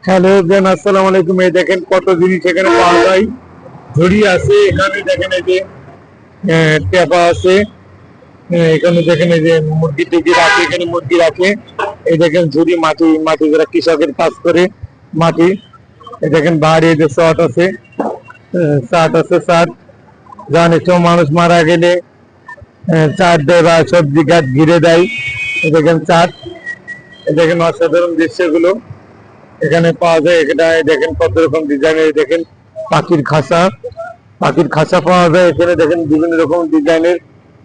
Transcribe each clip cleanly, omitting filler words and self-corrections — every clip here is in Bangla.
হ্যালো এভরিওয়ান, আসসালামু আলাইকুম। এই দেখেন কত জিনিস এখানে পাওয়া যায়। ঝুড়ি আছে, এখানে দেখেন এই যে টেপা আছে, এখানে দেখেন এই যে মুরগি টুরগি রাখে, এখানে মুরগি রাখে। এই দেখেন ঝুড়ি, মাটি মাটি যারা কৃষকের কাজ করে মাটি। এই দেখেন বাড়ি, এই যে শট আছে, শার্ট আছে, শার্ট জানে সব মানুষ মারা গেলে চাট দেয় বা সবজি গাছ ঘিরে দেয়। এই দেখেন চাট, এই দেখেন অসাধারণ দৃশ্যগুলো এখানে পাওয়া যায়। এটা দেখেন কত রকম ডিজাইনের, দেখেন পাখির খাঁচা, পাখির খাঁচা পাওয়া যায় এখানে। দেখেন বিভিন্ন রকম ডিজাইনের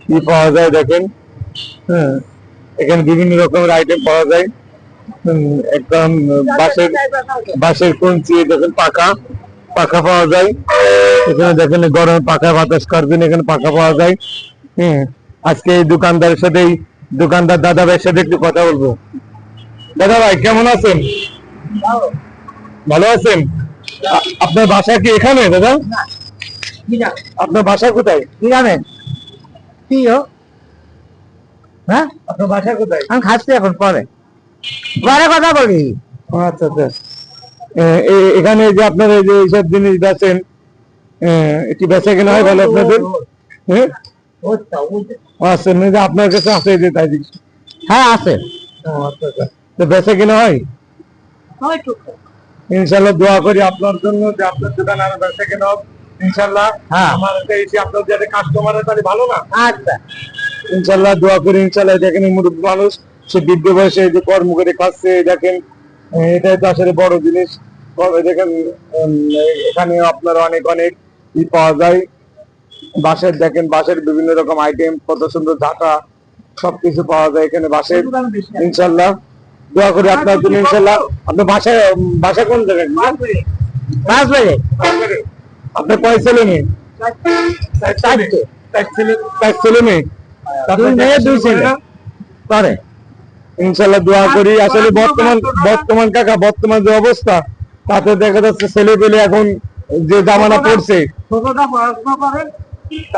কি পাওয়া যায় দেখেন। হ্যাঁ, এখানে বিভিন্ন রকমের আইটেম পাওয়া যায়। একদম বাঁশের বাঁশের কঞ্চি, দেখেন পাখা পাখা পাওয়া যায় এখানে। দেখেন গরমে পাখা বাতাস করবেন, এখানে পাখা পাওয়া যায়। আজকে এই দোকানদারের সাথে, দোকানদার দাদা ভাইয়ের সাথে একটু কথা বলবো। দাদা ভাই কেমন আছেন? ভালো আছেন? আপনার বাসা কি এখানে দাদা? আপনার বাসা কোথায়? গ্রামে। কি হ্যাঁ, আপনার বাসা কোথায়? আমি খাচ্ছি এখন, পরে কথা বলি। আচ্ছা আচ্ছা। এখানে যে আপনারা যে এইসব জিনিস বেচেন, একটি বেচা কেনা হয় ভালো আপনাদের? আচ্ছা, যে আপনার কাছে আছে যে তাই দিচ্ছি। হ্যাঁ আছে। আচ্ছা আচ্ছা, তো বেচা কেনা হয়? ইনশাল্লাহ দোয়া করি আপনার জন্য যে আপনার দোকান আরো বেচা কেনা হোক ইনশাল্লাহ। হ্যাঁ, আমার এসে আপনার যাতে কাস্টমার তাহলে ভালো না। আচ্ছা ইনশাল্লাহ দোয়া করি। ইনশাল্লাহ দেখেন মুরব্বী মানুষ, সে বৃদ্ধ বয়সে যে কর্ম করে খাচ্ছে, দেখেন এটাই তো আসলে বড় জিনিস। দেখেন এখানে আপনার অনেক অনেক ই পাওয়া যায় বাঁশের। দেখেন বাঁশের বিভিন্ন রকম আইটেম, কত সুন্দর ঝাঁটা, সবকিছু পাওয়া যায় এখানে বাঁশের। ইনশাল্লাহ দোয়া করি আপনার জন্য। ইনশাল্লাহ আপনার বাসায় বাসা কোন জায়গায়? 5 বাজে। আপনার কয় ছেলে মেয়ে? 4 ছেলে মেয়ে। 2 মেয়ে 2 ছেলে। পরে ইনশাল্লাহ দোয়া করি। আসলে বর্তমান কাকা, বর্তমান যে অবস্থা তাতে দেখা যাচ্ছে ছেলে পেলে এখন যে জামানা পড়ছে,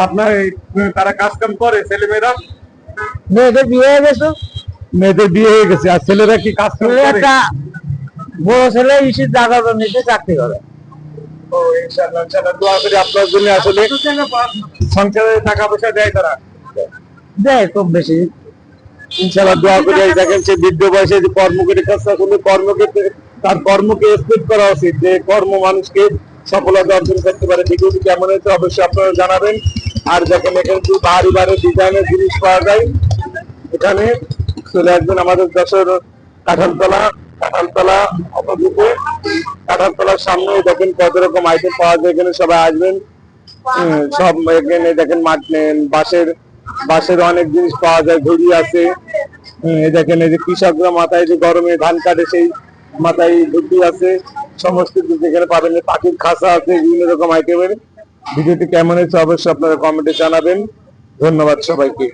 আপনার তারা কাজ কাম করে ছেলে মেয়েরা? মেয়েদের বিয়ে হয়ে গেছে। মেয়েদের বিয়ে হয়ে গেছে, আর ছেলেরা কি কাজ কাম করে? একটা বড় ছেলে ইসির জায়গা জমিতে চাকরি করে। ও ইনশাআল্লাহ ইনশাআল্লাহ দোয়া করি আপনার জন্য। আসলে সংসারে টাকা পয়সা দেয় তারা? দেয় কম বেশি। ইনশাআল্লাহ দোয়া করি। দেখেন সে বৃদ্ধ বয়সে যে কর্ম করে কাজ, আসলে তার কর্মকে স্পিড করা উচিত, যে কর্ম মানুষকে সফলতা অর্জন করতে পারে। ভিডিওটি কেমন হয়েছে অবশ্যই আপনারা জানাবেন। আর দেখেন এখানে কি বাড়ি বাড়ি ডিজাইনের জিনিস পাওয়া যায়। এখানে চলে আসবেন আমাদের যশোর কাঁঠালতলা অপোজিটে, কাঁঠালতলার সামনে। দেখেন কত রকম আইটেম পাওয়া যায় এখানে, সবাই আসবেন। সব এখানে দেখেন বাঁশের অনেক জিনিস পাওয়া যায়। ঝুড়ি আছে, দেখেন এই যে কৃষকরা মাথায় যে গরমে ধান কাটে, সেই মাথায় ঝুড়ি আছে। সমস্ত কিছু এখানে পাবেন। পাখির খাঁচা আছে, বিভিন্ন রকম আইটেমের। ভিডিওটি কেমন হয়েছে অবশ্যই আপনারা কমেন্টে জানাবেন। ধন্যবাদ সবাইকে।